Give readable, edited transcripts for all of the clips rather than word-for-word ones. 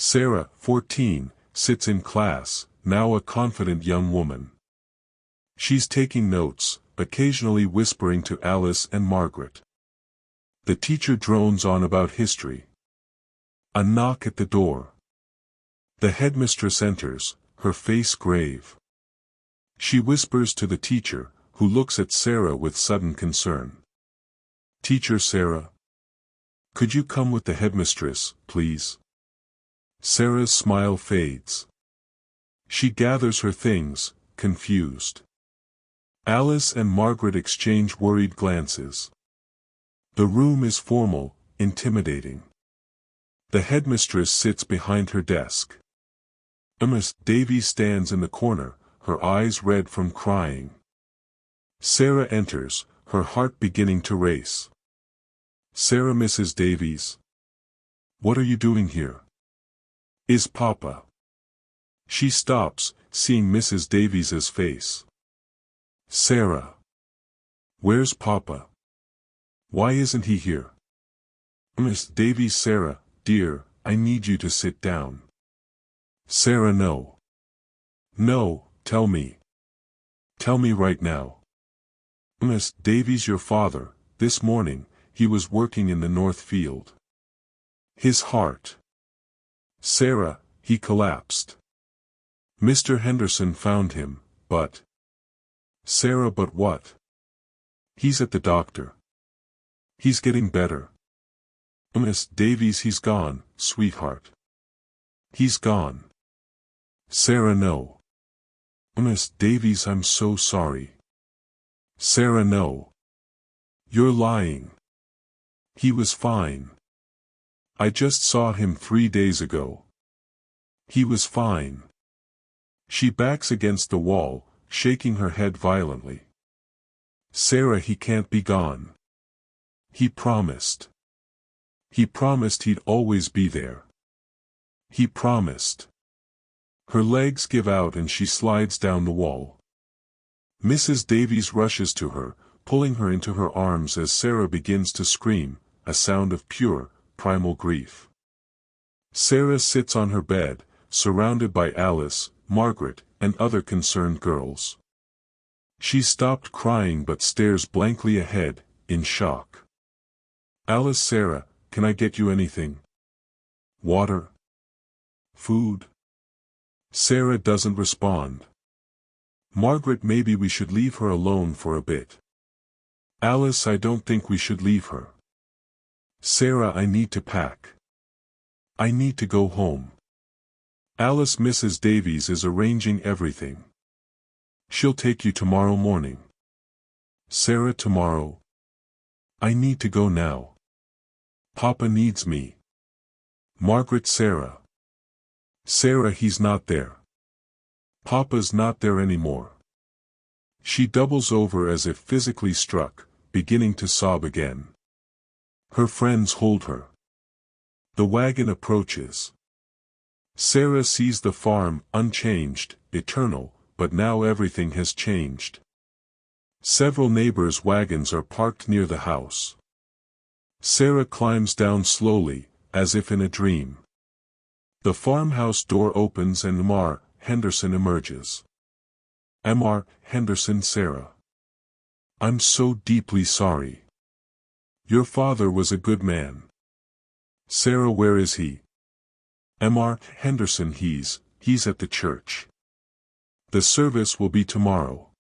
Sarah, 14, sits in class, now a confident young woman. She's taking notes, occasionally whispering to Alice and Margaret. The teacher drones on about history. A knock at the door. The headmistress enters, her face grave. She whispers to the teacher, who looks at Sarah with sudden concern. "Teacher Sarah? Could you come with the headmistress, please?" Sarah's smile fades. She gathers her things, confused. Alice and Margaret exchange worried glances. The room is formal, intimidating. The headmistress sits behind her desk. Miss Davies stands in the corner, her eyes red from crying. Sarah enters, her heart beginning to race. "Sarah, Mrs. Davies? What are you doing here? Is Papa?" She stops, seeing Mrs. Davies's face. "Sarah. Where's Papa? Why isn't he here?" "Miss Davies, Sarah, dear, I need you to sit down." "Sarah, no. No, tell me. Tell me right now." "Miss Davies, your father, this morning, he was working in the north field. His heart. Sarah, he collapsed. Mr. Henderson found him, but—" "Sarah, but what?" "He's at the doctor. He's getting better." "Miss Davies, he's gone, sweetheart. He's gone." "Sarah, no. Miss Davies, I'm so sorry." "Sarah, no. You're lying. He was fine. I just saw him 3 days ago. He was fine." She backs against the wall, shaking her head violently. "Sarah, he can't be gone. He promised. He promised he'd always be there. He promised." Her legs give out and she slides down the wall. Mrs. Davies rushes to her, pulling her into her arms as Sarah begins to scream, a sound of pure, primal grief. Sarah sits on her bed, surrounded by Alice, Margaret, and other concerned girls. She's stopped crying but stares blankly ahead, in shock. "Alice, Sarah, can I get you anything? Water? Food?" Sarah doesn't respond. "Margaret, maybe we should leave her alone for a bit." "Alice, I don't think we should leave her." "Sarah, I need to pack. I need to go home." "Alice, Mrs. Davies is arranging everything. She'll take you tomorrow morning." "Sarah, tomorrow? I need to go now. Papa needs me." "Margaret, Sarah. Sarah, he's not there. Papa's not there anymore." She doubles over as if physically struck, beginning to sob again. Her friends hold her. The wagon approaches. Sarah sees the farm, unchanged, eternal, but now everything has changed. Several neighbors' wagons are parked near the house. Sarah climbs down slowly, as if in a dream. The farmhouse door opens and Mr. Henderson emerges. "Mr. Henderson, Sarah. I'm so deeply sorry. Your father was a good man." "Sarah, where is he?" "Mr. Henderson, he's at the church. The service will be tomorrow."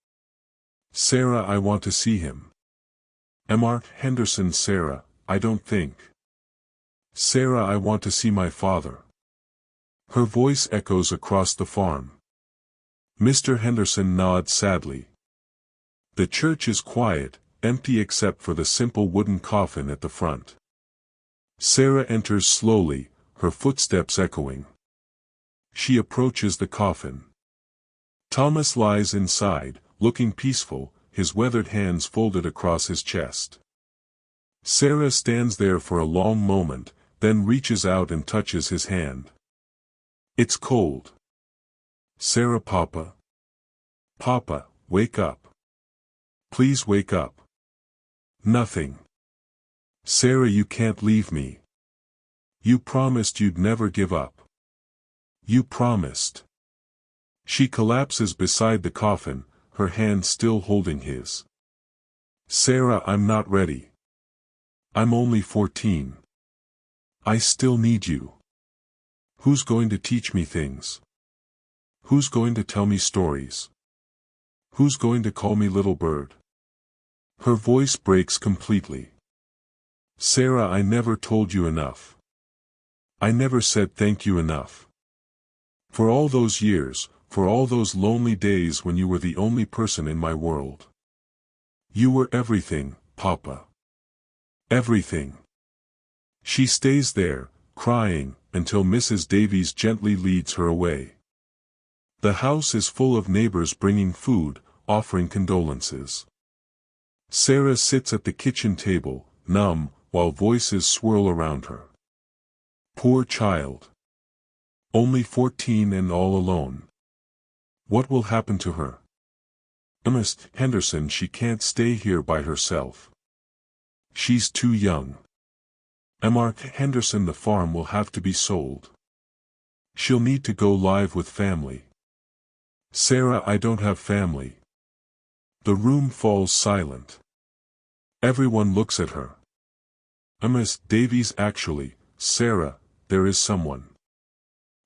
"Sarah, I want to see him." "Mr. Henderson, Sarah, I don't think." "Sarah, I want to see my father." Her voice echoes across the farm. Mr. Henderson nods sadly. The church is quiet, empty except for the simple wooden coffin at the front. Sarah enters slowly, her footsteps echoing. She approaches the coffin. Thomas lies inside, looking peaceful, his weathered hands folded across his chest. Sarah stands there for a long moment, then reaches out and touches his hand. It's cold. "Sarah, Papa. Papa, wake up. Please wake up." "Nothing. Sarah, you can't leave me. You promised you'd never give up." You promised. She collapses beside the coffin, her hand still holding his. Sarah, I'm not ready. I'm only 14. I still need you. Who's going to teach me things? Who's going to tell me stories? Who's going to call me little bird? Her voice breaks completely. Sarah, I never told you enough. I never said thank you enough. For all those years, for all those lonely days when you were the only person in my world. You were everything, Papa. Everything. She stays there, crying, until Mrs. Davies gently leads her away. The house is full of neighbors bringing food, offering condolences. Sarah sits at the kitchen table, numb, while voices swirl around her. Poor child. Only 14 and all alone. What will happen to her? Miss Henderson, she can't stay here by herself. She's too young. Mark Henderson, the farm will have to be sold. She'll need to go live with family. Sarah, I don't have family. The room falls silent. Everyone looks at her. Miss Davies, actually, Sarah, there is someone.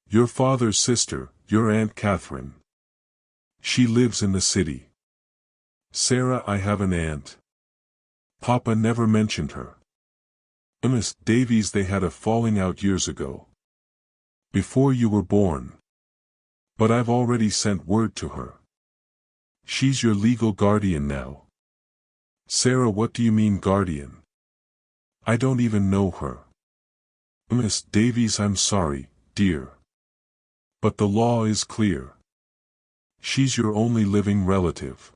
Your father's sister, your Aunt Catherine. She lives in the city. Sarah, I have an aunt. Papa never mentioned her. Miss Davies, they had a falling out years ago. Before you were born. But I've already sent word to her. She's your legal guardian now. Sarah, what do you mean guardian? I don't even know her. Miss Davies, I'm sorry, dear. But the law is clear. She's your only living relative.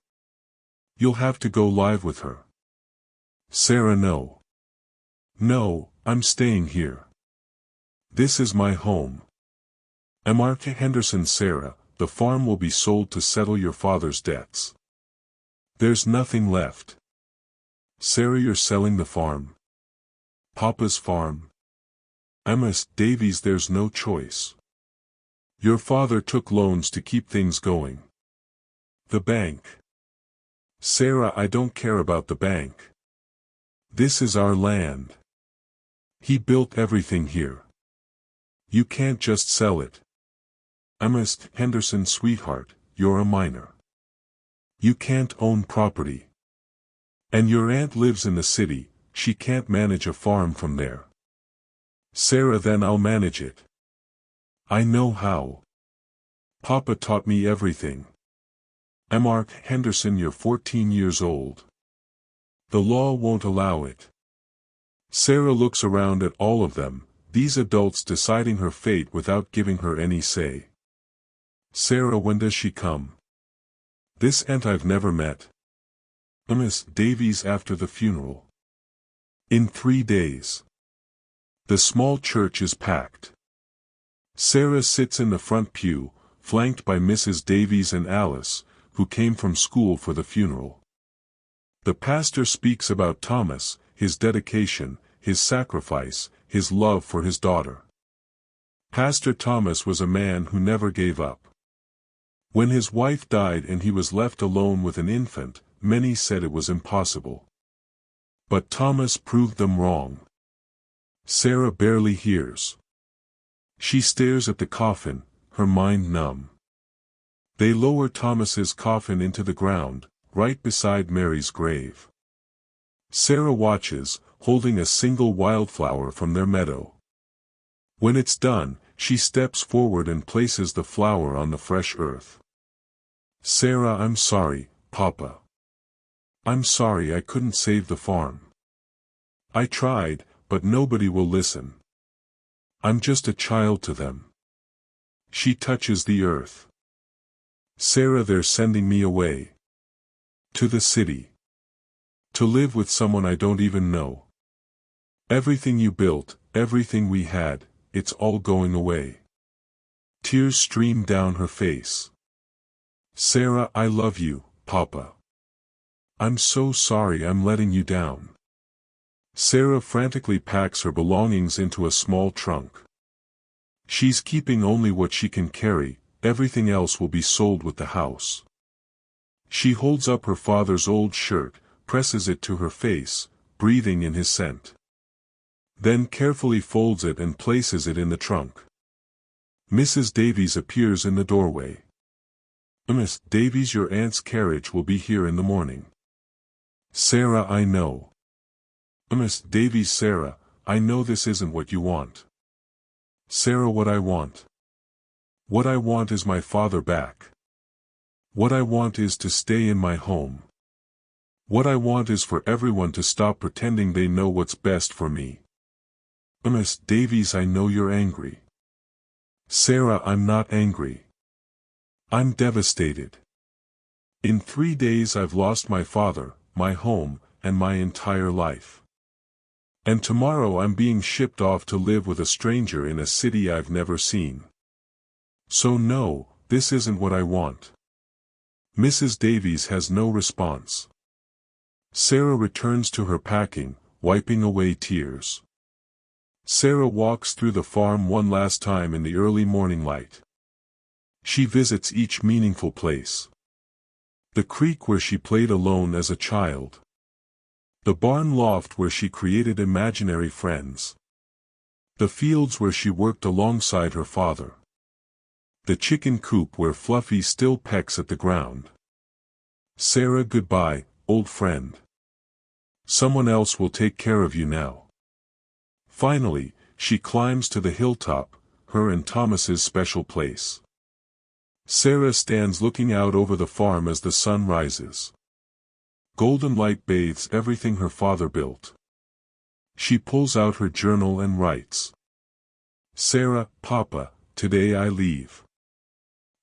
You'll have to go live with her. Sarah, no. No, I'm staying here. This is my home. Mark Henderson, Sarah, the farm will be sold to settle your father's debts. There's nothing left. Sarah, you're selling the farm. Papa's farm. Miss Davies, there's no choice. Your father took loans to keep things going. The bank. Sarah, I don't care about the bank. This is our land. He built everything here. You can't just sell it. Miss Henderson, sweetheart, you're a minor. You can't own property. And your aunt lives in the city, she can't manage a farm from there. Sarah, then I'll manage it. I know how. Papa taught me everything. Mark Henderson, you're 14 years old. The law won't allow it. Sarah looks around at all of them, these adults deciding her fate without giving her any say. Sarah, when does she come? This aunt I've never met. Miss Davies, after the funeral. In 3 days. The small church is packed. Sarah sits in the front pew, flanked by Mrs. Davies and Alice, who came from school for the funeral. The pastor speaks about Thomas, his dedication, his sacrifice, his love for his daughter. Pastor Thomas was a man who never gave up. When his wife died and he was left alone with an infant, many said it was impossible. But Thomas proved them wrong. Sarah barely hears. She stares at the coffin, her mind numb. They lower Thomas's coffin into the ground, right beside Mary's grave. Sarah watches, holding a single wildflower from their meadow. When it's done, she steps forward and places the flower on the fresh earth. Sarah, I'm sorry, Papa. I'm sorry I couldn't save the farm. I tried, but nobody will listen. I'm just a child to them. She touches the earth. Sarah, they're sending me away. To the city. To live with someone I don't even know. Everything you built, everything we had, it's all going away. Tears stream down her face. Sarah, I love you, Papa. I'm so sorry I'm letting you down. Sarah frantically packs her belongings into a small trunk. She's keeping only what she can carry, everything else will be sold with the house. She holds up her father's old shirt, presses it to her face, breathing in his scent. Then carefully folds it and places it in the trunk. Mrs. Davies appears in the doorway. "Miss Davies, your aunt's carriage will be here in the morning." "Sarah, I know." "Miss Davies, Sarah, I know this isn't what you want." "Sarah, what I want? What I want is my father back. What I want is to stay in my home. What I want is for everyone to stop pretending they know what's best for me." "Miss Davies, I know you're angry." "Sarah, I'm not angry. I'm devastated. In 3 days I've lost my father, my home, and my entire life. And tomorrow I'm being shipped off to live with a stranger in a city I've never seen. So no, this isn't what I want." Mrs. Davies has no response. Sarah returns to her packing, wiping away tears. Sarah walks through the farm one last time in the early morning light. She visits each meaningful place. The creek where she played alone as a child. The barn loft where she created imaginary friends. The fields where she worked alongside her father. The chicken coop where Fluffy still pecks at the ground. "Sarah, goodbye, old friend. Someone else will take care of you now." Finally, she climbs to the hilltop, her and Thomas's special place. Sarah stands looking out over the farm as the sun rises. Golden light bathes everything her father built. She pulls out her journal and writes. "Sarah, Papa, today I leave.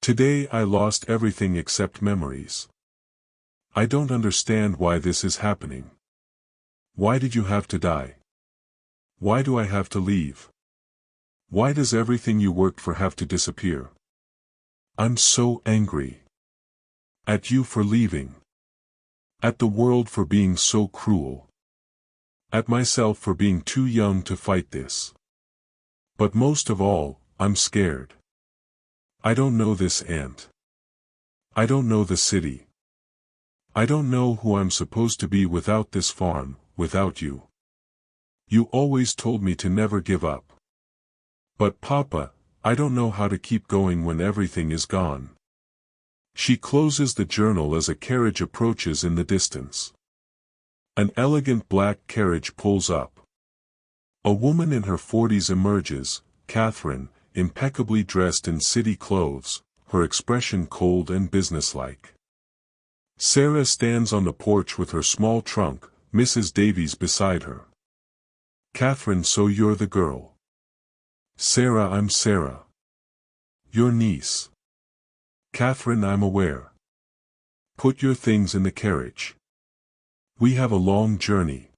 Today I lost everything except memories. I don't understand why this is happening. Why did you have to die? Why do I have to leave? Why does everything you worked for have to disappear? I'm so angry. At you for leaving. At the world for being so cruel. At myself for being too young to fight this. But most of all, I'm scared. I don't know this aunt. I don't know the city. I don't know who I'm supposed to be without this farm, without you. You always told me to never give up. But Papa, I don't know how to keep going when everything is gone." She closes the journal as a carriage approaches in the distance. An elegant black carriage pulls up. A woman in her 40s emerges, Catherine, impeccably dressed in city clothes, her expression cold and businesslike. Sarah stands on the porch with her small trunk, Mrs. Davies beside her. "Catherine, so you're the girl." "Sarah, I'm Sarah. Your niece." "Catherine, I'm aware. Put your things in the carriage. We have a long journey."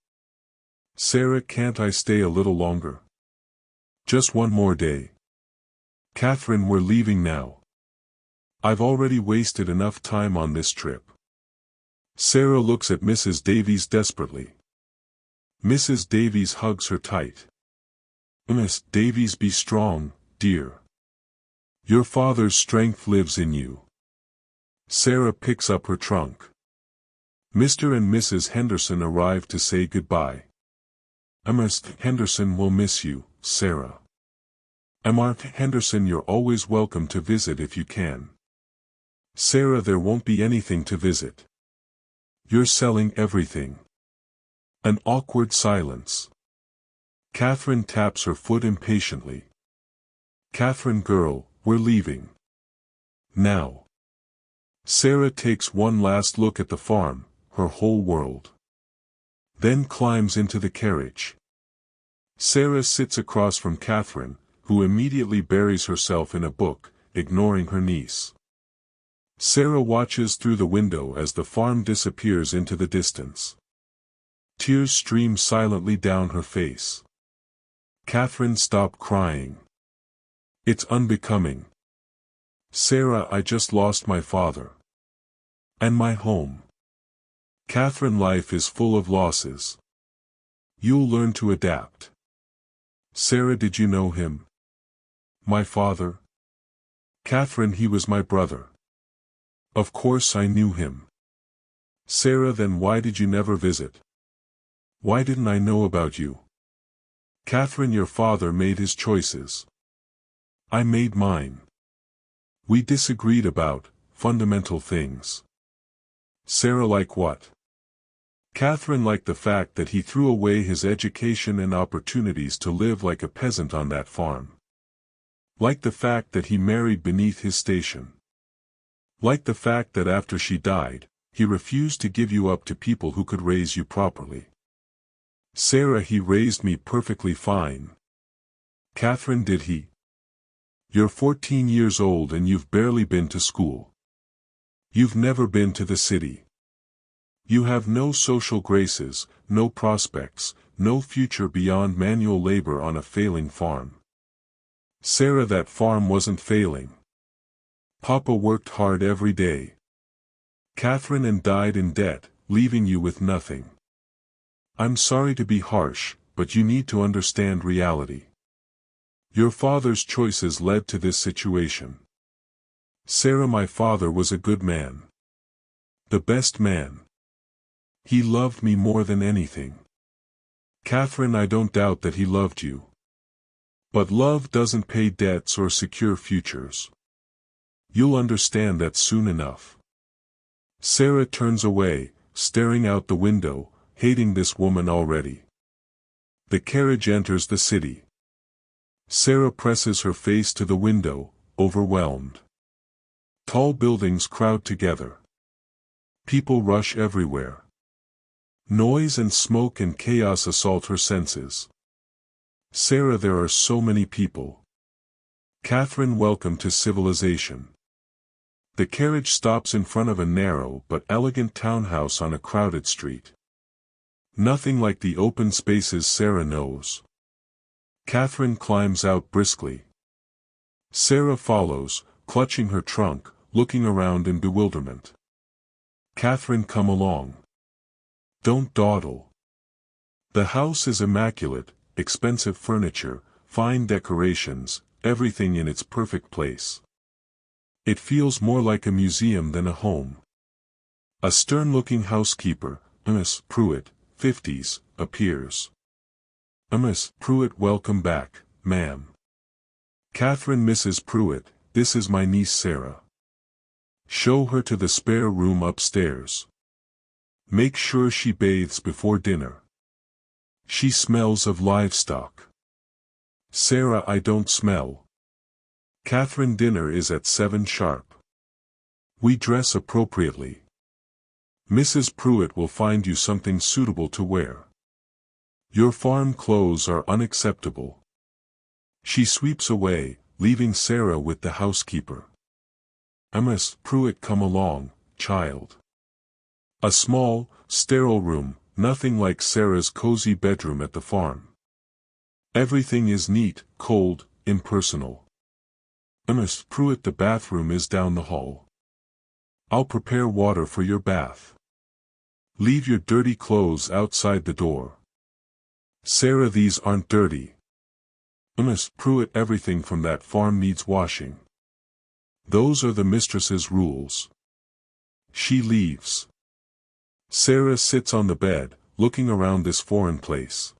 "Sarah, can't I stay a little longer? Just one more day." "Catherine, we're leaving now. I've already wasted enough time on this trip." Sarah looks at Mrs. Davies desperately. Mrs. Davies hugs her tight. "Miss Davies, be strong, dear. Your father's strength lives in you." Sarah picks up her trunk. Mr. and Mrs. Henderson arrive to say goodbye. "Miss Henderson will miss you, Sarah." "Aunt Henderson, you're always welcome to visit if you can." "Sarah, there won't be anything to visit. You're selling everything." An awkward silence. Catherine taps her foot impatiently. "Catherine, girl, we're leaving. Now." Sarah takes one last look at the farm, her whole world. Then climbs into the carriage. Sarah sits across from Catherine, who immediately buries herself in a book, ignoring her niece. Sarah watches through the window as the farm disappears into the distance. Tears stream silently down her face. "Catherine, stop crying. It's unbecoming. Sarah, I just lost my father. And my home. Catherine, life is full of losses. You'll learn to adapt." "Sarah, did you know him?" My father? Catherine, he was my brother. Of course I knew him. Sarah, then why did you never visit? Why didn't I know about you? Catherine, your father made his choices. I made mine. We disagreed about fundamental things. Sarah, like what? Catherine, like the fact that he threw away his education and opportunities to live like a peasant on that farm. Like the fact that he married beneath his station. Like the fact that after she died, he refused to give you up to people who could raise you properly. Sarah, he raised me perfectly fine. Catherine, did he? You're 14 years old and you've barely been to school. You've never been to the city. You have no social graces, no prospects, no future beyond manual labor on a failing farm. Sarah, that farm wasn't failing. Papa worked hard every day. Catherine, and died in debt, leaving you with nothing. I'm sorry to be harsh, but you need to understand reality. Your father's choices led to this situation. Sarah, my father was a good man. The best man. He loved me more than anything. Catherine, I don't doubt that he loved you. But love doesn't pay debts or secure futures. You'll understand that soon enough. Sarah turns away, staring out the window, hating this woman already. The carriage enters the city. Sarah presses her face to the window, overwhelmed. Tall buildings crowd together. People rush everywhere. Noise and smoke and chaos assault her senses. Sarah, there are so many people. Catherine, welcome to civilization. The carriage stops in front of a narrow but elegant townhouse on a crowded street. Nothing like the open spaces Sarah knows. Catherine climbs out briskly. Sarah follows, clutching her trunk, looking around in bewilderment. Catherine, come along. Don't dawdle. The house is immaculate, expensive furniture, fine decorations, everything in its perfect place. It feels more like a museum than a home. A stern-looking housekeeper, Miss Pruitt, 50s, appears. Miss Pruitt, welcome back, ma'am. Catherine, Mrs. Pruitt, this is my niece Sarah. Show her to the spare room upstairs. Make sure she bathes before dinner. She smells of livestock. Sarah, I don't smell. Catherine, dinner is at 7 sharp. We dress appropriately. Mrs. Pruitt will find you something suitable to wear. Your farm clothes are unacceptable. She sweeps away, leaving Sarah with the housekeeper. Miss Pruitt, come along, child. A small, sterile room, nothing like Sarah's cozy bedroom at the farm. Everything is neat, cold, impersonal. Miss Pruitt, the bathroom is down the hall. I'll prepare water for your bath. Leave your dirty clothes outside the door. Sarah, these aren't dirty. Miss Pruitt, everything from that farm needs washing. Those are the mistress's rules. She leaves. Sarah sits on the bed, looking around this foreign place.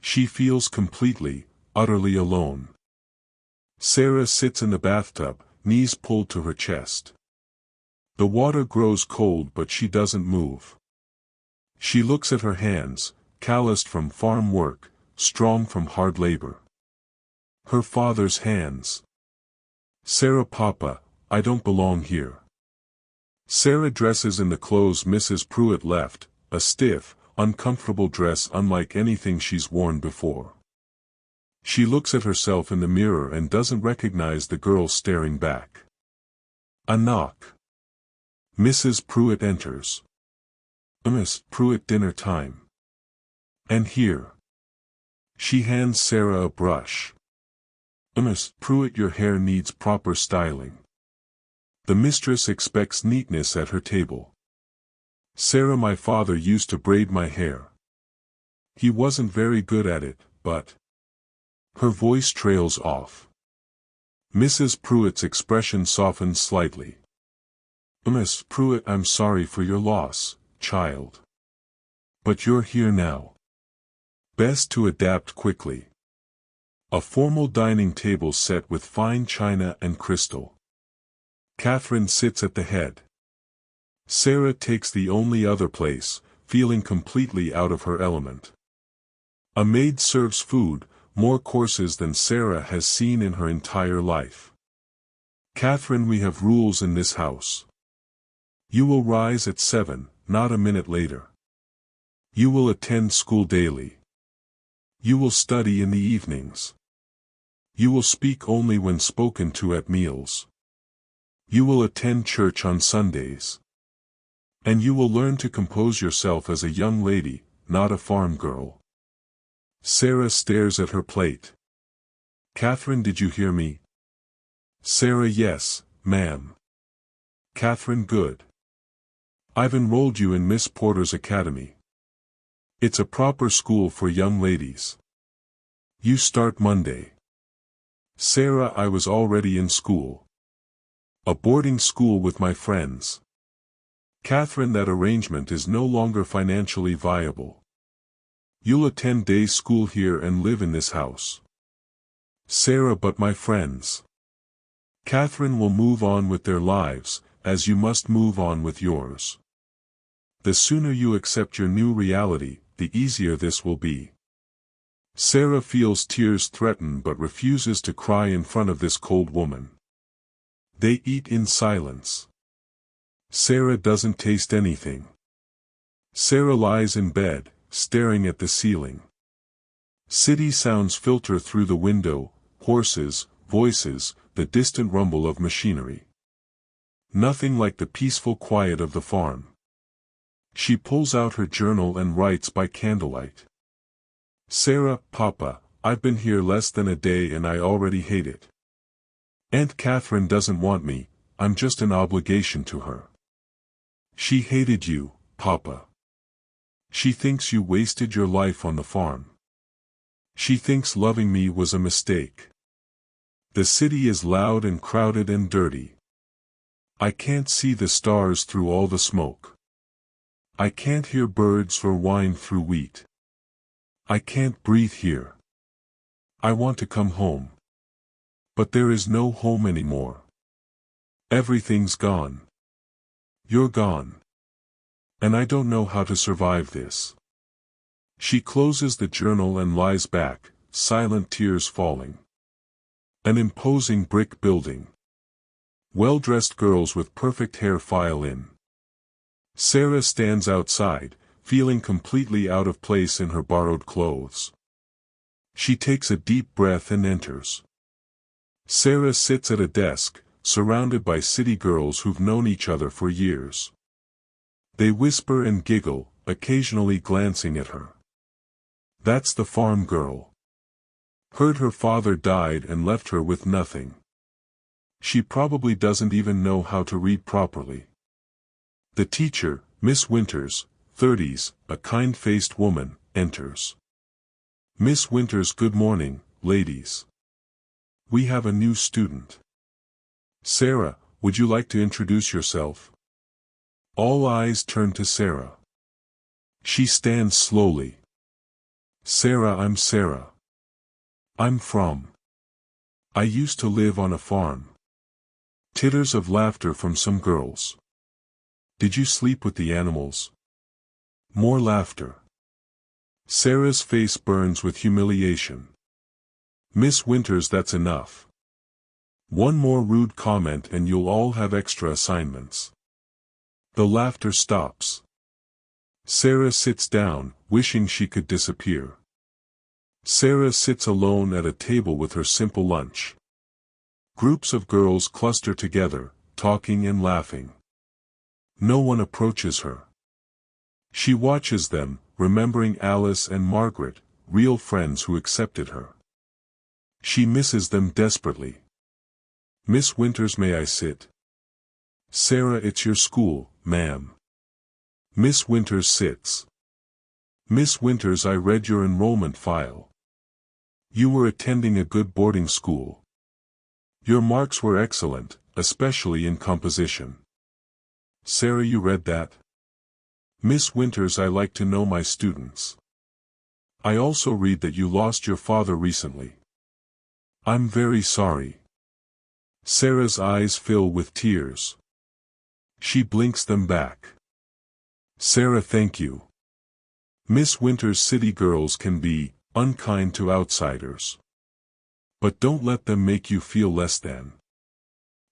She feels completely, utterly alone. Sarah sits in the bathtub, knees pulled to her chest. The water grows cold but she doesn't move. She looks at her hands, calloused from farm work, strong from hard labor. Her father's hands. Sarah, Papa, I don't belong here. Sarah dresses in the clothes Mrs. Pruitt left, a stiff, uncomfortable dress unlike anything she's worn before. She looks at herself in the mirror and doesn't recognize the girl staring back. A knock. Mrs. Pruitt enters. Miss Pruitt, dinner time. And here. She hands Sarah a brush. Miss Pruitt, your hair needs proper styling. The mistress expects neatness at her table. Sarah, my father used to braid my hair. He wasn't very good at it, but... Her voice trails off. Mrs. Pruitt's expression softened slightly. Miss Pruitt, I'm sorry for your loss, child. But you're here now. Best to adapt quickly. A formal dining table set with fine china and crystal. Catherine sits at the head. Sarah takes the only other place, feeling completely out of her element. A maid serves food, more courses than Sarah has seen in her entire life. Catherine, we have rules in this house. You will rise at 7, not a minute later. You will attend school daily. You will study in the evenings. You will speak only when spoken to at meals. You will attend church on Sundays. And you will learn to compose yourself as a young lady, not a farm girl. Sarah stares at her plate. Catherine, did you hear me? Sarah, yes, ma'am. Catherine, good. I've enrolled you in Miss Porter's academy. It's a proper school for young ladies. You start Monday. Sarah, I was already in school. A boarding school with my friends. Catherine, that arrangement is no longer financially viable. You'll attend day school here and live in this house. Sarah, but my friends. Catherine will move on with their lives, as you must move on with yours. The sooner you accept your new reality, the easier this will be. Sarah feels tears threaten but refuses to cry in front of this cold woman. They eat in silence. Sarah doesn't taste anything. Sarah lies in bed, staring at the ceiling. City sounds filter through the window, horses, voices, the distant rumble of machinery. Nothing like the peaceful quiet of the farm. She pulls out her journal and writes by candlelight. Sarah, Papa, I've been here less than a day and I already hate it. Aunt Catherine doesn't want me, I'm just an obligation to her. She hated you, Papa. She thinks you wasted your life on the farm. She thinks loving me was a mistake. The city is loud and crowded and dirty. I can't see the stars through all the smoke. I can't hear birds or whine through wheat. I can't breathe here. I want to come home. But there is no home anymore. Everything's gone. You're gone. And I don't know how to survive this. She closes the journal and lies back, silent tears falling. An imposing brick building. Well-dressed girls with perfect hair file in. Sarah stands outside, feeling completely out of place in her borrowed clothes. She takes a deep breath and enters. Sarah sits at a desk, surrounded by city girls who've known each other for years. They whisper and giggle, occasionally glancing at her. That's the farm girl. Heard her father died and left her with nothing. She probably doesn't even know how to read properly. The teacher, Miss Winters, 30s, a kind-faced woman, enters. Miss Winters, good morning, ladies. We have a new student. Sarah, would you like to introduce yourself? All eyes turn to Sarah. She stands slowly. Sarah, I'm Sarah. I'm from. I used to live on a farm. Titters of laughter from some girls. Did you sleep with the animals? More laughter. Sarah's face burns with humiliation. Miss Winters, that's enough. One more rude comment and you'll all have extra assignments. The laughter stops. Sarah sits down, wishing she could disappear. Sarah sits alone at a table with her simple lunch. Groups of girls cluster together, talking and laughing. No one approaches her. She watches them, remembering Alice and Margaret, real friends who accepted her. She misses them desperately. Miss Winters, may I sit? Sarah, it's your school, ma'am. Miss Winters sits. Miss Winters, I read your enrollment file. You were attending a good boarding school. Your marks were excellent, especially in composition. Sarah, you read that? Miss Winters, I like to know my students. I also read that you lost your father recently. I'm very sorry. Sarah's eyes fill with tears. She blinks them back. Sarah, thank you. Miss Winters, city girls can be unkind to outsiders. But don't let them make you feel less than.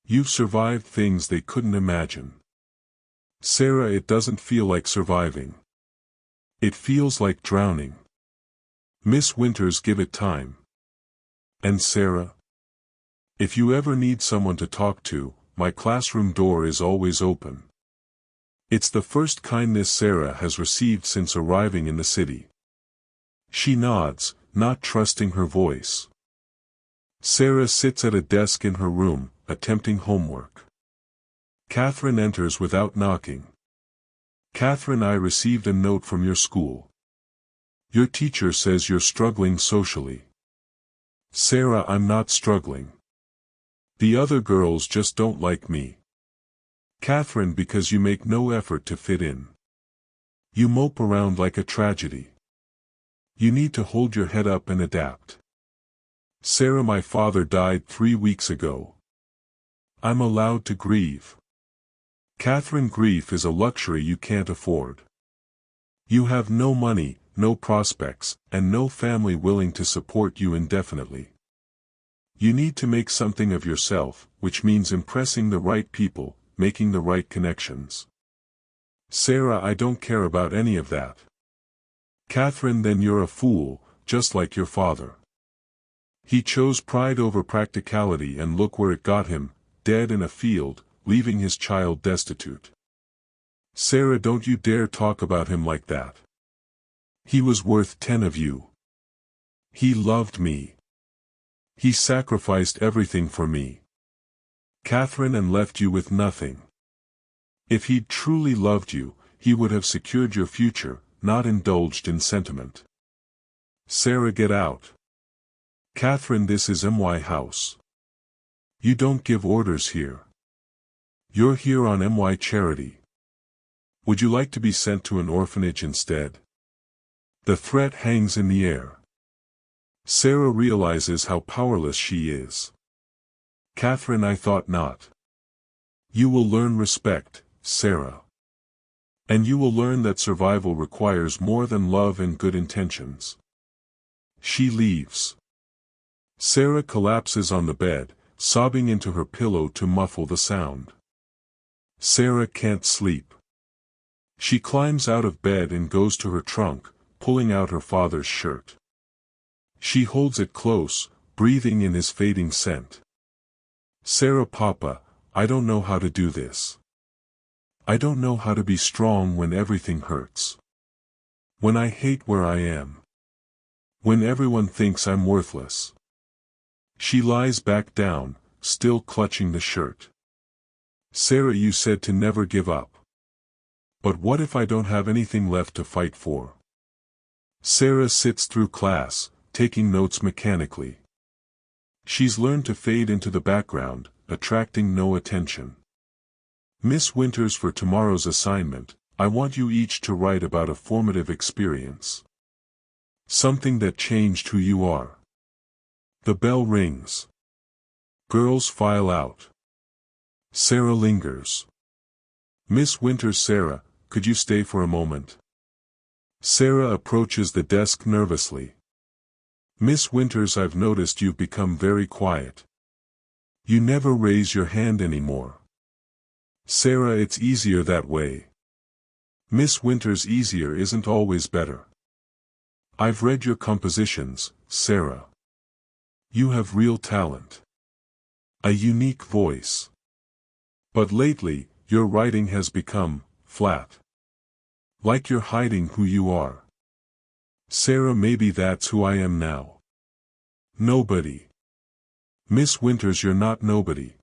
You've survived things they couldn't imagine. Sarah, it doesn't feel like surviving. It feels like drowning. Miss Winters, give it time. And Sarah? If you ever need someone to talk to, my classroom door is always open. It's the first kindness Sarah has received since arriving in the city. She nods, not trusting her voice. Sarah sits at a desk in her room, attempting homework. Catherine enters without knocking. Catherine, I received a note from your school. Your teacher says you're struggling socially. Sarah, I'm not struggling. The other girls just don't like me. Catherine, because you make no effort to fit in. You mope around like a tragedy. You need to hold your head up and adapt. Sarah, my father died 3 weeks ago. I'm allowed to grieve. Catherine, grief is a luxury you can't afford. You have no money, no prospects, and no family willing to support you indefinitely. You need to make something of yourself, which means impressing the right people, making the right connections. Sarah, I don't care about any of that. Catherine, then you're a fool, just like your father. He chose pride over practicality, and look where it got him, dead in a field, leaving his child destitute. Sarah, don't you dare talk about him like that. He was worth 10 of you. He loved me. He sacrificed everything for me. Catherine, and left you with nothing. If he'd truly loved you, he would have secured your future, not indulged in sentiment. Sarah, get out. Catherine, this is MY House. You don't give orders here. You're here on MY charity. Would you like to be sent to an orphanage instead? The threat hangs in the air. Sarah realizes how powerless she is. Catherine, I thought not. You will learn respect, Sarah. And you will learn that survival requires more than love and good intentions. She leaves. Sarah collapses on the bed, sobbing into her pillow to muffle the sound. Sarah can't sleep. She climbs out of bed and goes to her trunk, pulling out her father's shirt. She holds it close, breathing in his fading scent. Sarah, Papa, I don't know how to do this. I don't know how to be strong when everything hurts. When I hate where I am. When everyone thinks I'm worthless. She lies back down, still clutching the shirt. Sarah, you said to never give up. But what if I don't have anything left to fight for? Sarah sits through class, taking notes mechanically. She's learned to fade into the background, attracting no attention. Miss Winters, for tomorrow's assignment, I want you each to write about a formative experience. Something that changed who you are. The bell rings. Girls file out. Sarah lingers. Miss Winters, Sarah, could you stay for a moment? Sarah approaches the desk nervously. Miss Winters, I've noticed you've become very quiet. You never raise your hand anymore. Sarah, it's easier that way. Miss Winters, easier isn't always better. I've read your compositions, Sarah. You have real talent. A unique voice. But lately, your writing has become flat. Like you're hiding who you are. Sarah, maybe that's who I am now. Nobody. Miss Winters, you're not nobody.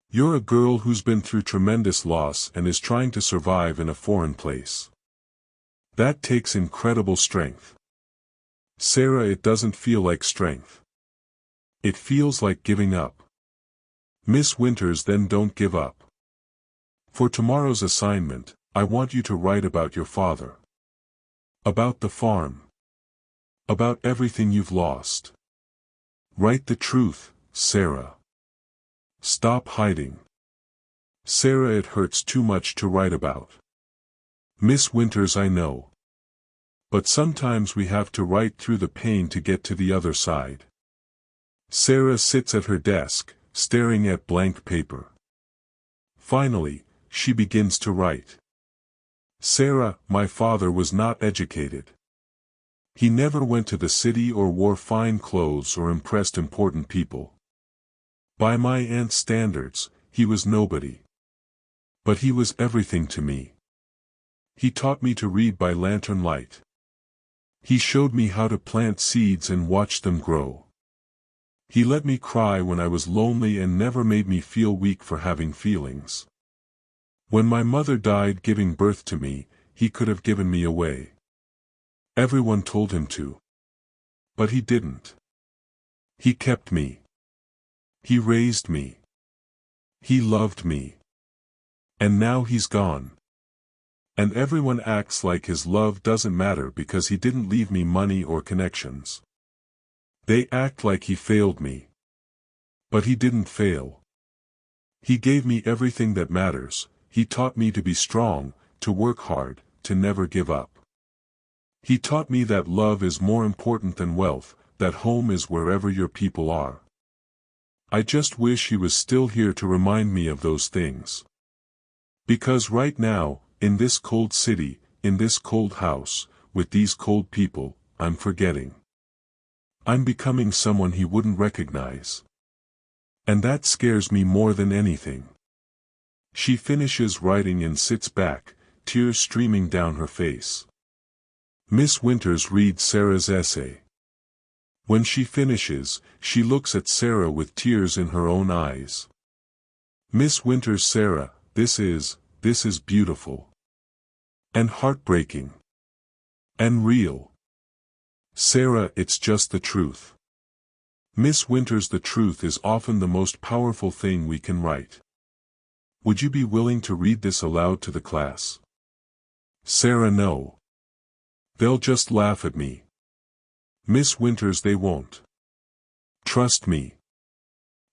You're a girl who's been through tremendous loss and is trying to survive in a foreign place. That takes incredible strength. Sarah, it doesn't feel like strength. It feels like giving up. Miss Winters, then don't give up. For tomorrow's assignment, I want you to write about your father. About the farm. About everything you've lost. Write the truth, Sarah. Stop hiding. Sarah, it hurts too much to write about. Miss Winters, I know. But sometimes we have to write through the pain to get to the other side. Sarah sits at her desk, staring at blank paper. Finally, she begins to write. Sarah, my father was not educated. He never went to the city or wore fine clothes or impressed important people. By my aunt's standards, he was nobody. But he was everything to me. He taught me to read by lantern light. He showed me how to plant seeds and watch them grow. He let me cry when I was lonely and never made me feel weak for having feelings. When my mother died giving birth to me, he could have given me away. Everyone told him to. But he didn't. He kept me. He raised me. He loved me. And now he's gone. And everyone acts like his love doesn't matter because he didn't leave me money or connections. They act like he failed me. But he didn't fail. He gave me everything that matters. He taught me to be strong, to work hard, to never give up. He taught me that love is more important than wealth, that home is wherever your people are. I just wish he was still here to remind me of those things. Because right now, in this cold city, in this cold house, with these cold people, I'm forgetting. I'm becoming someone he wouldn't recognize. And that scares me more than anything. She finishes writing and sits back, tears streaming down her face. Miss Winters reads Sarah's essay. When she finishes, she looks at Sarah with tears in her own eyes. Miss Winters, Sarah, this is beautiful. And heartbreaking. And real. Sarah, it's just the truth. Miss Winters, the truth is often the most powerful thing we can write. Would you be willing to read this aloud to the class? Sarah, no. They'll just laugh at me. Miss Winters, they won't. Trust me.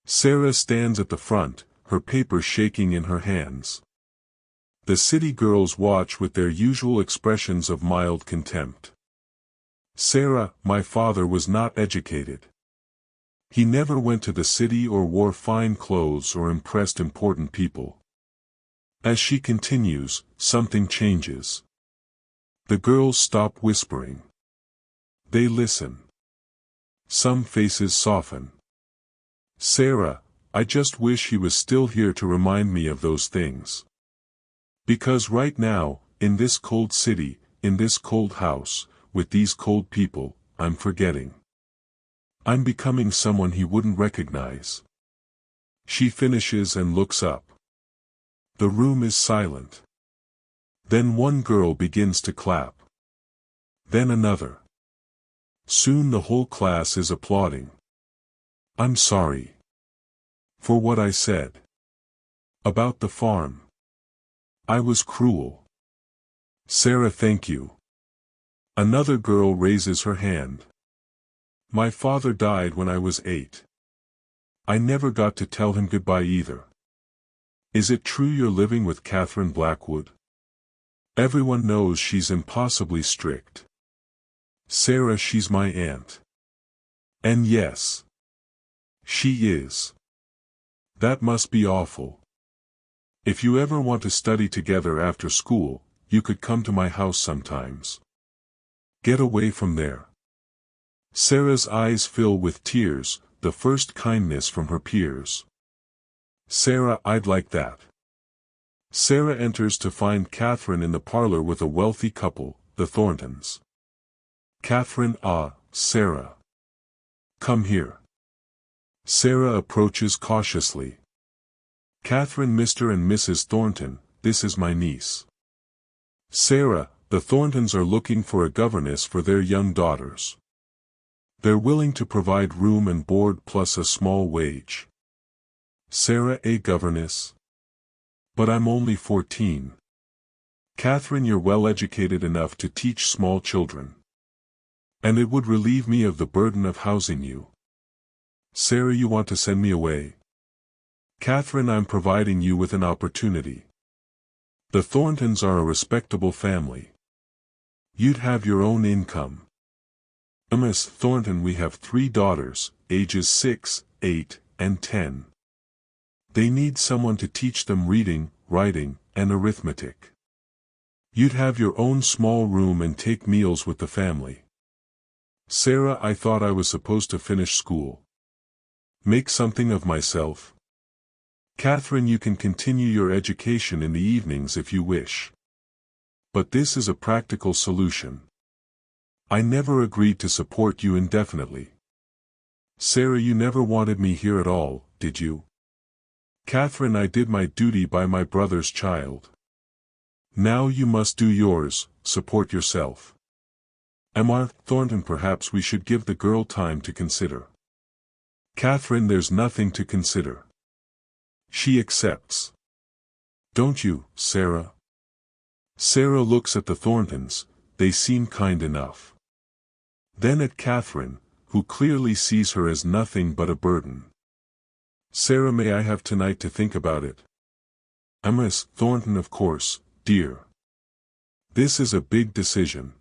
Sarah stands at the front, her paper shaking in her hands. The city girls watch with their usual expressions of mild contempt. Sarah, my father was not educated. He never went to the city or wore fine clothes or impressed important people. As she continues, something changes. The girls stop whispering. They listen. Some faces soften. Sarah, I just wish he was still here to remind me of those things. Because right now, in this cold city, in this cold house, with these cold people, I'm forgetting. I'm becoming someone he wouldn't recognize. She finishes and looks up. The room is silent. Then one girl begins to clap. Then another. Soon the whole class is applauding. I'm sorry. For what I said. About the farm. I was cruel. Sarah, thank you. Another girl raises her hand. My father died when I was 8. I never got to tell him goodbye either. Is it true you're living with Catherine Blackwood? Everyone knows she's impossibly strict. Sarah, she's my aunt. And yes. She is. That must be awful. If you ever want to study together after school, you could come to my house sometimes. Get away from there. Sarah's eyes fill with tears, the first kindness from her peers. Sarah, I'd like that. Sarah enters to find Catherine in the parlor with a wealthy couple, the Thorntons. Catherine, Sarah. Come here. Sarah approaches cautiously. Catherine, Mr. and Mrs. Thornton, this is my niece. Sarah, the Thorntons are looking for a governess for their young daughters. They're willing to provide room and board plus a small wage. Sarah, a governess? But I'm only 14. Catherine, you're well educated enough to teach small children. And it would relieve me of the burden of housing you. Sarah, you want to send me away? Catherine, I'm providing you with an opportunity. The Thorntons are a respectable family. You'd have your own income. Miss Thornton, we have 3 daughters, ages 6, 8, and 10. They need someone to teach them reading, writing, and arithmetic. You'd have your own small room and take meals with the family. Sarah, I thought I was supposed to finish school. Make something of myself. Catherine, you can continue your education in the evenings if you wish. But this is a practical solution. I never agreed to support you indefinitely. Sarah, you never wanted me here at all, did you? Catherine, I did my duty by my brother's child. Now you must do yours, support yourself. Emma Thornton, perhaps we should give the girl time to consider. Catherine, there's nothing to consider. She accepts. Don't you, Sarah? Sarah looks at the Thorntons, they seem kind enough. Then at Catherine, who clearly sees her as nothing but a burden. Sarah, may I have tonight to think about it? Miss Thornton, of course, dear. This is a big decision.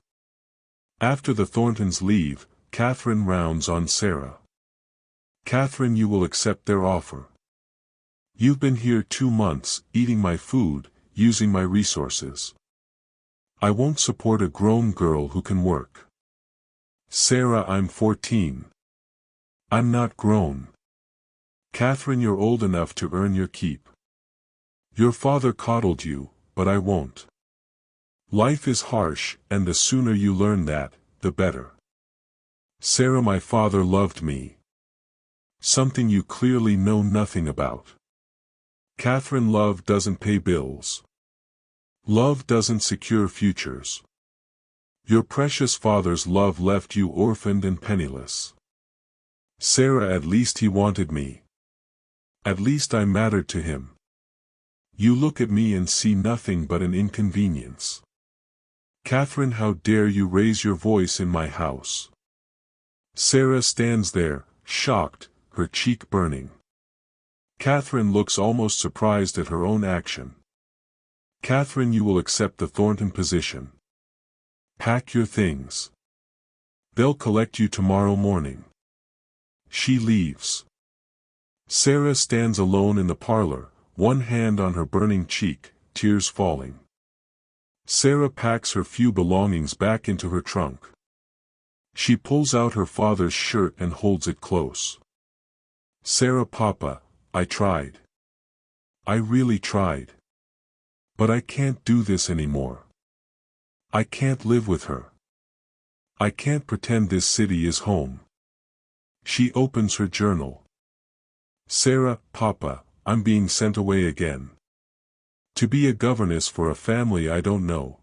After the Thorntons leave, Catherine rounds on Sarah. Catherine, you will accept their offer. You've been here 2 months, eating my food, using my resources. I won't support a grown girl who can work. Sarah, I'm 14. I'm not grown. Catherine, you're old enough to earn your keep. Your father coddled you, but I won't. Life is harsh, and the sooner you learn that, the better. Sarah, my father loved me. Something you clearly know nothing about. Catherine, love doesn't pay bills. Love doesn't secure futures. Your precious father's love left you orphaned and penniless. Sarah, at least he wanted me. At least I mattered to him. You look at me and see nothing but an inconvenience. Catherine, how dare you raise your voice in my house? Sarah stands there, shocked, her cheek burning. Catherine looks almost surprised at her own action. Catherine, you will accept the Thornton position. Pack your things. They'll collect you tomorrow morning. She leaves. Sarah stands alone in the parlor, one hand on her burning cheek, tears falling. Sarah packs her few belongings back into her trunk. She pulls out her father's shirt and holds it close. Sarah, Papa, I tried. I really tried. But I can't do this anymore. I can't live with her. I can't pretend this city is home. She opens her journal. Sarah, Papa, I'm being sent away again. To be a governess for a family I don't know.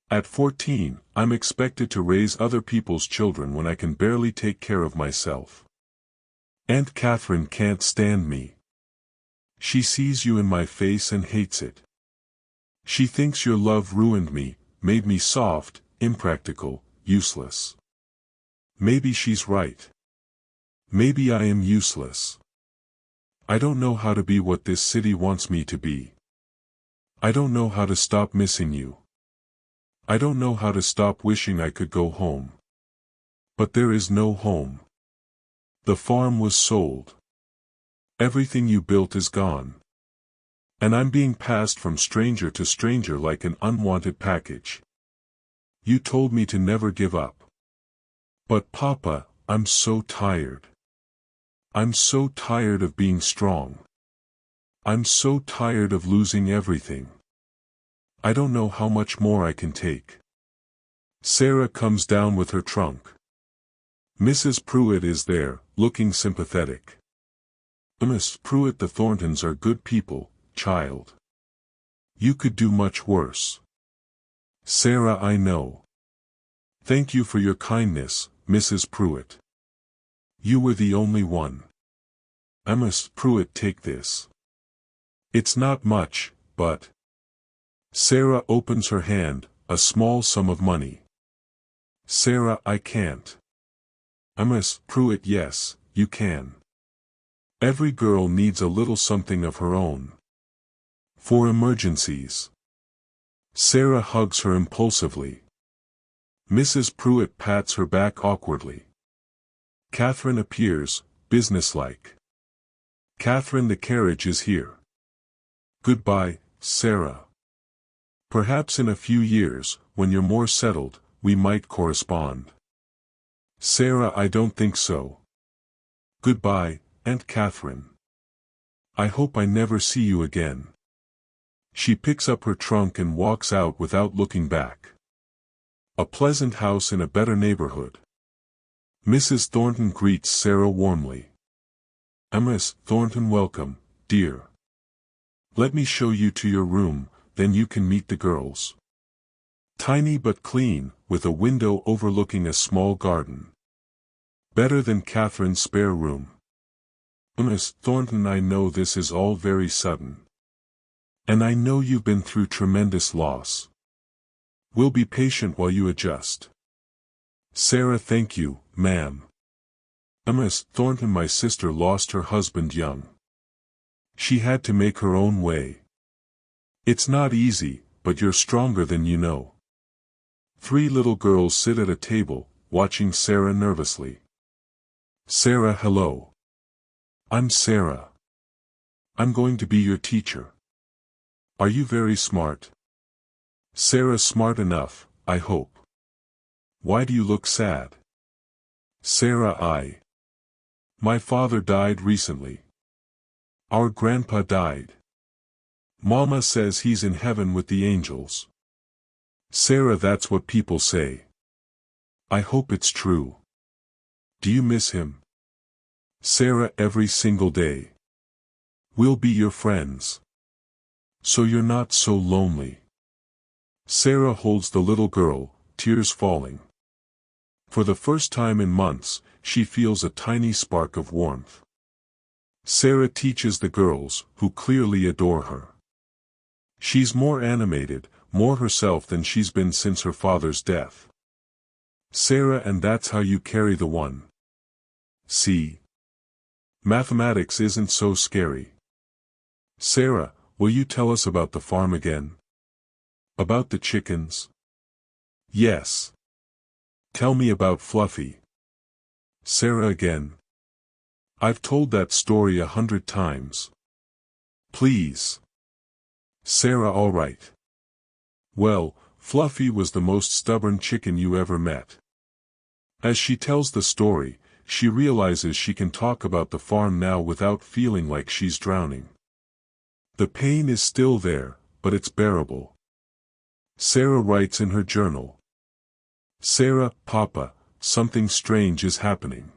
At 14, I'm expected to raise other people's children when I can barely take care of myself. Aunt Catherine can't stand me. She sees you in my face and hates it. She thinks your love ruined me, made me soft, impractical, useless. Maybe she's right. Maybe I am useless. I don't know how to be what this city wants me to be. I don't know how to stop missing you. I don't know how to stop wishing I could go home. But there is no home. The farm was sold. Everything you built is gone. And I'm being passed from stranger to stranger like an unwanted package. You told me to never give up. But Papa, I'm so tired. I'm so tired of being strong. I'm so tired of losing everything. I don't know how much more I can take. Sarah comes down with her trunk. Mrs. Pruitt is there, looking sympathetic. Miss Pruitt, the Thorntons are good people, child. You could do much worse. Sarah, I know. Thank you for your kindness, Mrs. Pruitt. You were the only one. Amos Pruitt, take this. It's not much, but... Sarah opens her hand, a small sum of money. Sarah, I can't. Amos Pruitt, yes, you can. Every girl needs a little something of her own. For emergencies. Sarah hugs her impulsively. Mrs. Pruitt pats her back awkwardly. Catherine appears, businesslike. Catherine, the carriage is here. Goodbye, Sarah. Perhaps in a few years, when you're more settled, we might correspond. Sarah, I don't think so. Goodbye, Aunt Catherine. I hope I never see you again. She picks up her trunk and walks out without looking back. A pleasant house in a better neighborhood. Mrs. Thornton greets Sarah warmly. Amos Thornton, welcome, dear. Let me show you to your room, then you can meet the girls. Tiny but clean, with a window overlooking a small garden. Better than Catherine's spare room. Amos Thornton, I know this is all very sudden. And I know you've been through tremendous loss. We'll be patient while you adjust. Sarah, thank you, ma'am. Amos Thornton, my sister lost her husband young. She had to make her own way. It's not easy, but you're stronger than you know. 3 little girls sit at a table, watching Sarah nervously. Sarah, hello. I'm Sarah. I'm going to be your teacher. Are you very smart? Sarah, smart enough, I hope. Why do you look sad? Sarah, My father died recently. Our grandpa died. Mama says he's in heaven with the angels. Sarah, that's what people say. I hope it's true. Do you miss him? Sarah, every single day. We'll be your friends. So you're not so lonely. Sarah holds the little girl, tears falling. For the first time in months, she feels a tiny spark of warmth. Sarah teaches the girls, who clearly adore her. She's more animated, more herself than she's been since her father's death. Sarah, and that's how you carry the one. See? Mathematics isn't so scary. Sarah, will you tell us about the farm again? About the chickens? Yes. Tell me about Fluffy. Sarah again. I've told that story 100 times. Please. Sarah, all right. Well, Fluffy was the most stubborn chicken you ever met. As she tells the story, she realizes she can talk about the farm now without feeling like she's drowning. The pain is still there, but it's bearable. Sarah writes in her journal. Sarah, Papa, something strange is happening.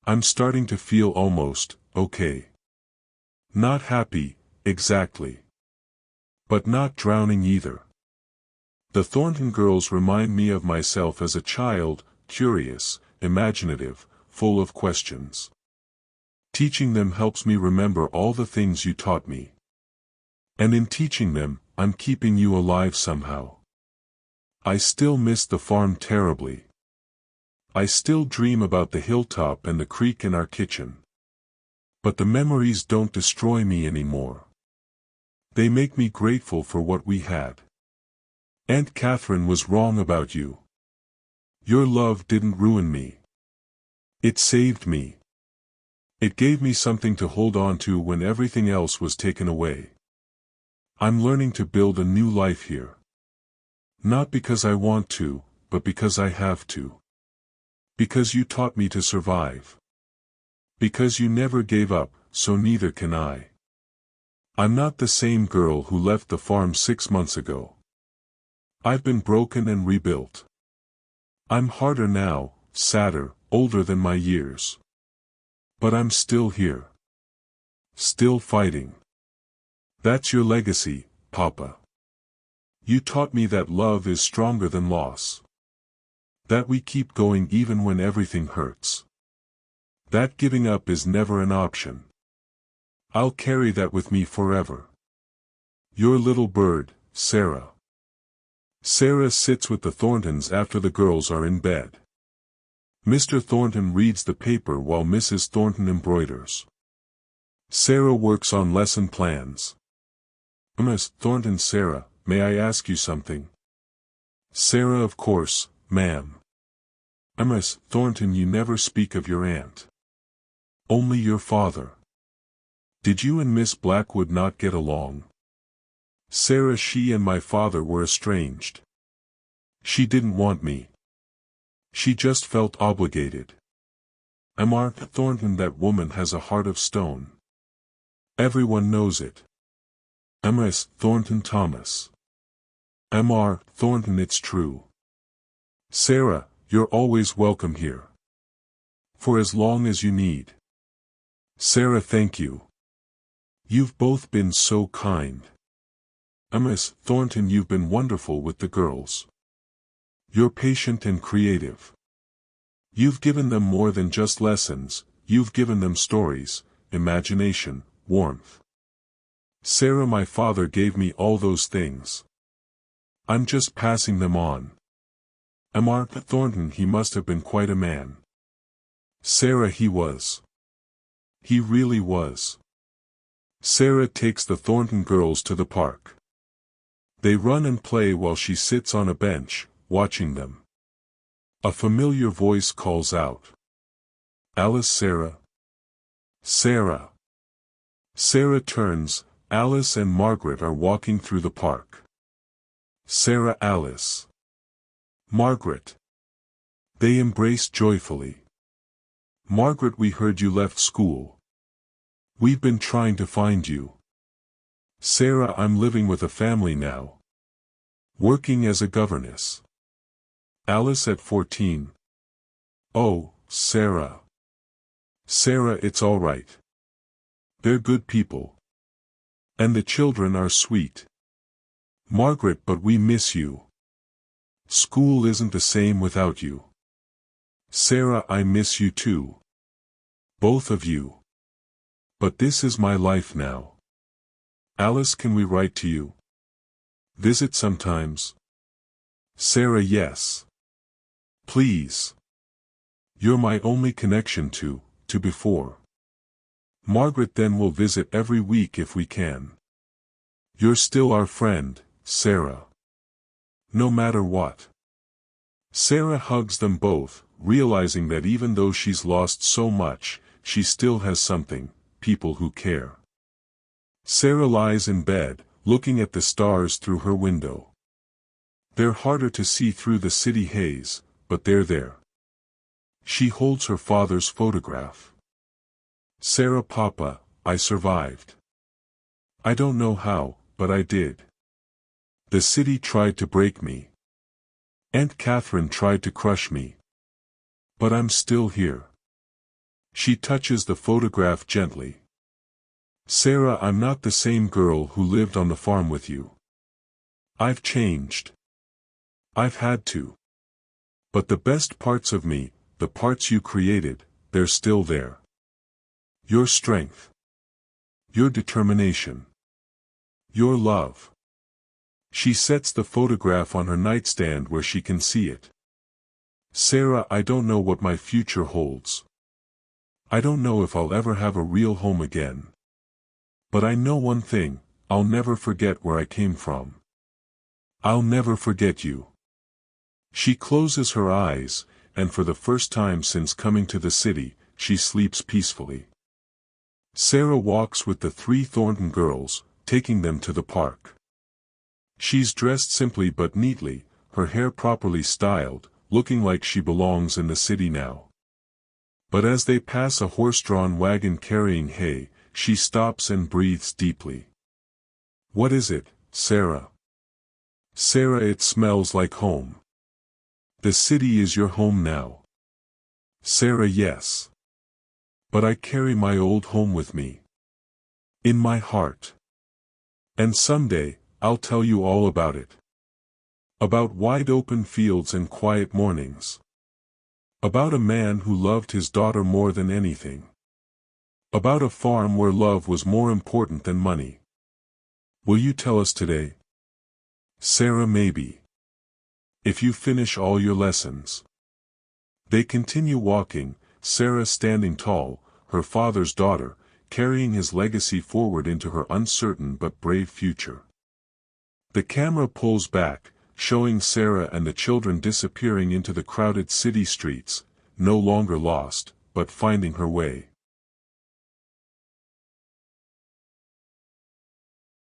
I'm starting to feel almost okay. Not happy, exactly. But not drowning either. The Thornton girls remind me of myself as a child, curious, imaginative, full of questions. Teaching them helps me remember all the things you taught me. And in teaching them, I'm keeping you alive somehow. I still miss the farm terribly. I still dream about the hilltop and the creek in our kitchen. But the memories don't destroy me anymore. They make me grateful for what we had. Aunt Catherine was wrong about you. Your love didn't ruin me. It saved me. It gave me something to hold on to when everything else was taken away. I'm learning to build a new life here. Not because I want to, but because I have to. Because you taught me to survive. Because you never gave up, so neither can I. I'm not the same girl who left the farm 6 months ago. I've been broken and rebuilt. I'm harder now, sadder, older than my years. But I'm still here. Still fighting. That's your legacy, Papa. You taught me that love is stronger than loss. That we keep going even when everything hurts. That giving up is never an option. I'll carry that with me forever. Your little bird, Sarah. Sarah sits with the Thorntons after the girls are in bed. Mr. Thornton reads the paper while Mrs. Thornton embroiders. Sarah works on lesson plans. Miss Thornton. Sarah, may I ask you something? Sarah, of course, ma'am. Miss Thornton, you never speak of your aunt. Only your father. Did you and Miss Blackwood not get along? Sarah, she and my father were estranged. She didn't want me. She just felt obligated. Mr. Thornton, that woman has a heart of stone. Everyone knows it. Miss Thornton. Thomas. Mr. Thornton, it's true. Sarah, you're always welcome here. For as long as you need. Sarah, thank you. You've both been so kind. Miss Thornton, you've been wonderful with the girls. You're patient and creative. You've given them more than just lessons, you've given them stories, imagination, warmth. Sarah, my father gave me all those things. I'm just passing them on. Mr. Thornton, he must have been quite a man. Sarah, he was. He really was. Sarah takes the Thornton girls to the park. They run and play while she sits on a bench, watching them. A familiar voice calls out. Alice. Sarah. Sarah. Sarah turns. Alice and Margaret are walking through the park. Sarah. Alice. Margaret. They embrace joyfully. Margaret, we heard you left school. We've been trying to find you. Sarah, I'm living with a family now. Working as a governess. Alice, at 14. Oh, Sarah. Sarah, it's all right. They're good people. And the children are sweet. Margaret, but we miss you. School isn't the same without you. Sarah, I miss you too. Both of you. But this is my life now. Alice, can we write to you? Visit sometimes? Sarah, yes. Please. You're my only connection to before. Margaret, then we'll visit every week if we can. You're still our friend, Sarah. No matter what. Sarah hugs them both, realizing that even though she's lost so much, she still has something, people who care. Sarah lies in bed, looking at the stars through her window. They're harder to see through the city haze, but they're there. She holds her father's photograph. Sarah, Papa, I survived. I don't know how, but I did. The city tried to break me. Aunt Catherine tried to crush me. But I'm still here. She touches the photograph gently. Sarah, I'm not the same girl who lived on the farm with you. I've changed. I've had to. But the best parts of me, the parts you created, they're still there. Your strength. Your determination. Your love. She sets the photograph on her nightstand where she can see it. Sarah, I don't know what my future holds. I don't know if I'll ever have a real home again. But I know one thing, I'll never forget where I came from. I'll never forget you. She closes her eyes, and for the first time since coming to the city, she sleeps peacefully. Sarah walks with the 3 Thornton girls, taking them to the park. She's dressed simply but neatly, her hair properly styled, looking like she belongs in the city now. But as they pass a horse-drawn wagon carrying hay, she stops and breathes deeply. What is it, Sarah? Sarah, it smells like home. The city is your home now. Sarah, yes. But I carry my old home with me. In my heart. And someday, I'll tell you all about it. About wide open fields and quiet mornings. About a man who loved his daughter more than anything. About a farm where love was more important than money. Will you tell us today? Sarah, maybe. If you finish all your lessons. They continue walking, Sarah standing tall, her father's daughter, carrying his legacy forward into her uncertain but brave future. The camera pulls back, showing Sarah and the children disappearing into the crowded city streets, no longer lost, but finding her way.